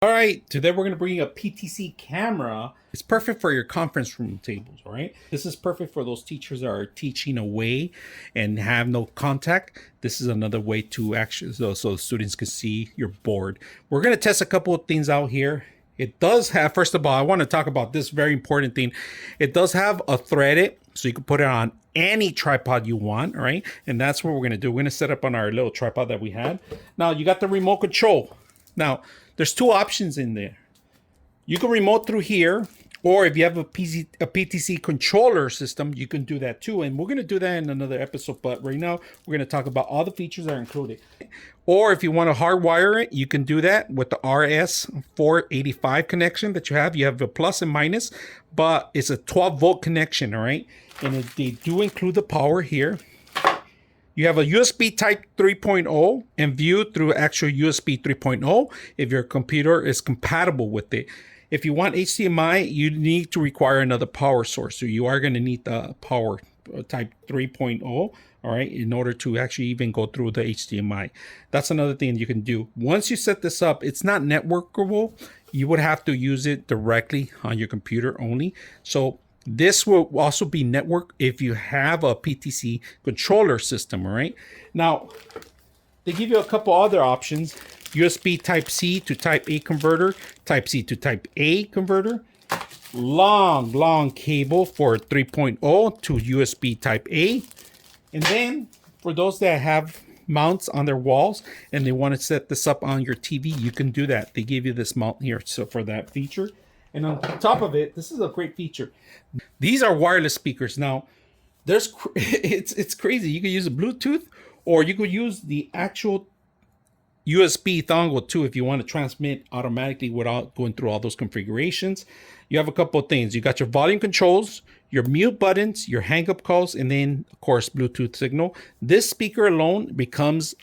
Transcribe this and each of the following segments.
All right, today we're going to bring you a PTC camera. It's perfect for your conference room tables, all right? This is perfect for those teachers that are teaching away and have no contact. This is another way to actually, so students can see your board. We're going to test a couple of things out here. It does have, first of all, I want to talk about this very important thing. It does have a threaded, so you can put it on any tripod you want, right? And that's what we're going to do. We're going to set up on our little tripod that we had. Now, you got the remote control. Now, there's two options in there. You can remote through here, or if you have a PTC controller system, you can do that too. And we're going to do that in another episode. But right now, we're going to talk about all the features that are included. Or if you want to hardwire it, you can do that with the RS485 connection that you have. You have a plus and minus, but it's a 12-volt connection, all right? And they do include the power here. You have a USB Type 3.0 and view through actual USB 3.0 if your computer is compatible with it. If you want HDMI, you need to require another power source. So you are going to need the power Type 3.0, all right, in order to actually even go through the HDMI. That's another thing you can do. Once you set this up, it's not networkable. You would have to use it directly on your computer only. So this will also be network if you have a PTC controller system, all right? Now, they give you a couple other options. USB Type-C to Type-A converter, Type-C to Type-A converter, long cable for 3.0 to USB Type-A. And then for those that have mounts on their walls and they want to set this up on your TV, you can do that. They give you this mount here so for that feature. And on top of it, this is a great feature. These are wireless speakers. Now, it's crazy. You can use a Bluetooth or you could use the actual USB dongle too if you want to transmit automatically without going through all those configurations. You have a couple of things. You got your volume controls, your mute buttons, your hang-up calls, and then, of course, Bluetooth signal. This speaker alone becomes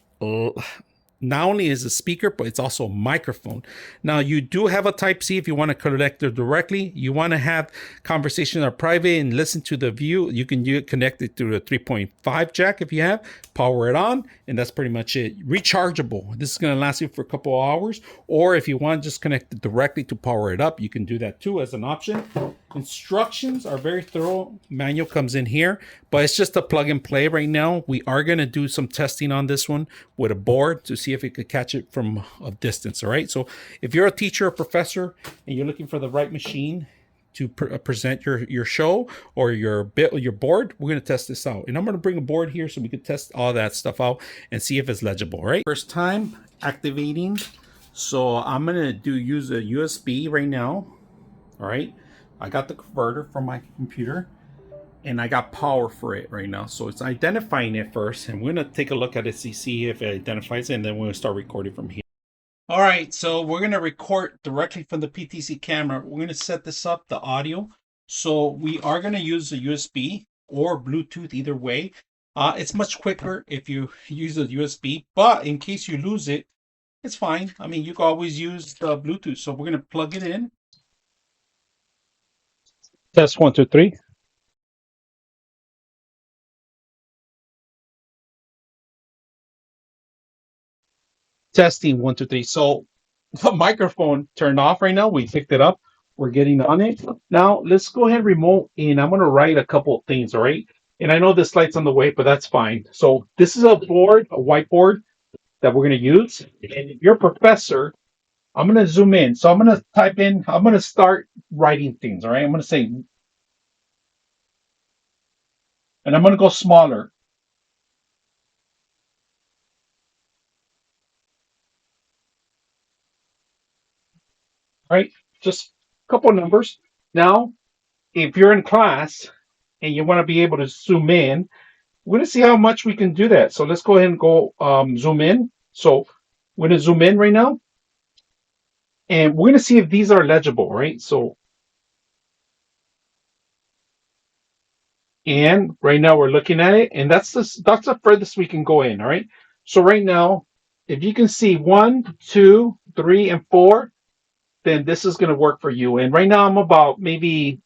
not only is a speaker, but it's also a microphone. Now, you do have a Type-C if you want to connect it directly. You want to have conversations that are private and listen to the view. You can connect it through a 3.5 jack if you have. Power it on, and that's pretty much it. Rechargeable. This is going to last you for a couple of hours. Or if you want to just connect it directly to power it up, you can do that too as an option. Instructions are very thorough. Manual comes in here, but it's just a plug and play right now. We are going to do some testing on this one with a board to see if it could catch it from a distance. All right. So if you're a teacher or professor and you're looking for the right machine to present your show or your board, we're going to test this out. And I'm going to bring a board here so we can test all that stuff out and see if it's legible. All right. First time activating. So I'm going to use a USB right now. All right. I got the converter from my computer and I got power for it right now. So it's identifying it first, and we're going to take a look at it to see if it identifies it, and then we're going to start recording from here. All right, so we're going to record directly from the PTC camera. We're going to set this up, the audio. So we are going to use a USB or Bluetooth, either way. It's much quicker if you use a USB, but in case you lose it, it's fine. I mean, you can always use the Bluetooth. So we're going to plug it in. Test 1, 2, 3. Testing 1, 2, 3. So the microphone turned off right now. We picked it up. We're getting on it. Now let's go ahead and remote, and I'm going to write a couple of things, all right? And I know this light's on the way, but that's fine. So this is a board, a whiteboard that we're going to use. And if you're a professor, I'm going to zoom in. So I'm going to type in, I'm going to start writing things, all right? I'm going to say, and I'm going to go smaller. All right, just a couple of numbers. Now, if you're in class and you want to be able to zoom in, we're going to see how much we can do that. So let's go ahead and go zoom in. So we're going to zoom in right now. And we're going to see if these are legible, right? So, and right now we're looking at it, and that's the furthest we can go in, all right? So right now, if you can see 1, 2, 3, and 4, then this is going to work for you. And right now I'm about maybe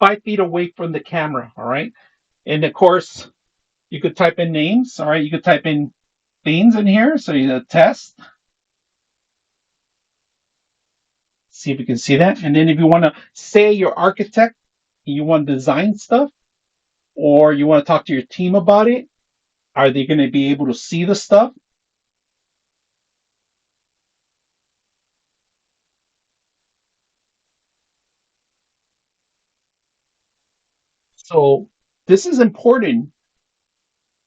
5 feet away from the camera, all right? And of course, you could type in names, all right? You could type in things in here, so you test. See if you can see that. And then if you want to say you're architect, you want to design stuff, or you want to talk to your team about it, are they going to be able to see the stuff? So this is important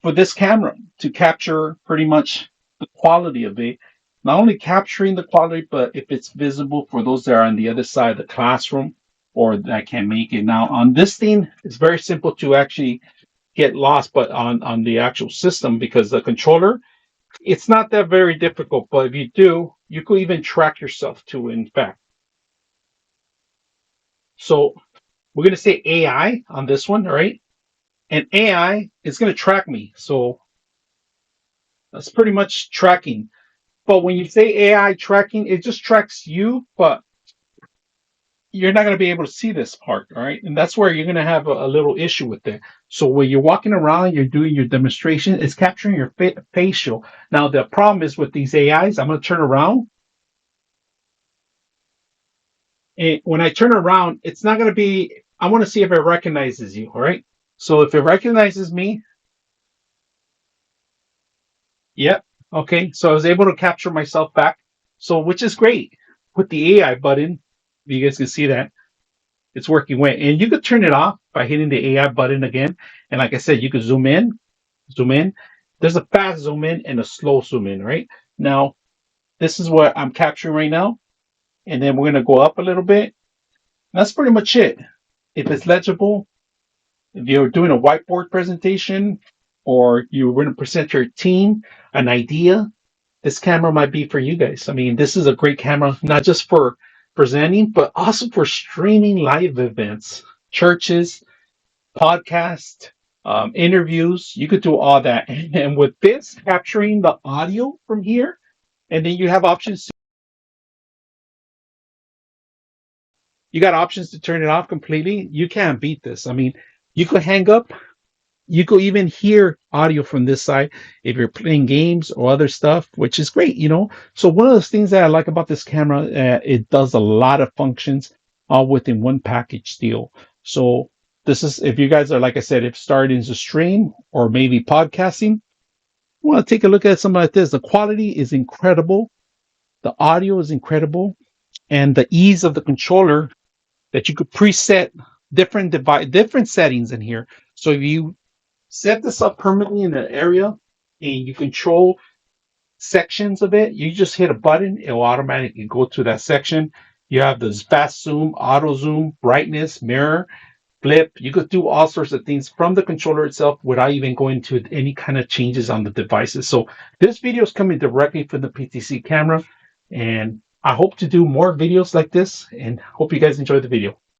for this camera to capture pretty much the quality of it. Not only capturing the quality, but if it's visible for those that are on the other side of the classroom or that can make it. Now on this thing, it's very simple to actually get lost, but on the actual system, because the controller, it's not that very difficult. But if you do, you could even track yourself too, in fact. So we're going to say AI on this one, all right? And AI is going to track me. So that's pretty much tracking. But when you say AI tracking, it just tracks you, but you're not going to be able to see this part, all right? And that's where you're going to have a little issue with it. So when you're walking around, you're doing your demonstration, it's capturing your facial. Now, the problem is with these AIs, I'm going to turn around. And when I turn around, it's not going to be, I want to see if it recognizes you, all right? So if it recognizes me, yep. Okay. So I was able to capture myself back. So, which is great with the AI button. You guys can see that it's working well. And you could turn it off by hitting the AI button again. And like I said, you could zoom in, zoom in. There's a fast zoom in and a slow zoom in, right? Now, this is what I'm capturing right now. And then we're going to go up a little bit. That's pretty much it. If it's legible, if you're doing a whiteboard presentation or you're going to present your team an idea, this camera might be for you guys. I mean, this is a great camera, not just for presenting, but also for streaming live events, churches, podcasts, interviews. You could do all that. And with this, capturing the audio from here, and then you have options. You got options to turn it off completely. You can't beat this. I mean, you could hang up. You could even hear audio from this side if you're playing games or other stuff, which is great, you know. So one of those things that I like about this camera, it does a lot of functions all within one package deal. So this is, if you guys are, like I said, if starting to stream or maybe podcasting, you want to take a look at something like this. The quality is incredible. The audio is incredible. And the ease of the controller, that you could preset different settings in here. So if you set this up permanently in an area and you control sections of it, you just hit a button, it will automatically go to that section. You have this fast zoom, auto zoom, brightness, mirror, flip. You could do all sorts of things from the controller itself without even going to any kind of changes on the devices. So this video is coming directly from the PTC camera, and I hope to do more videos like this, and hope you guys enjoy the video.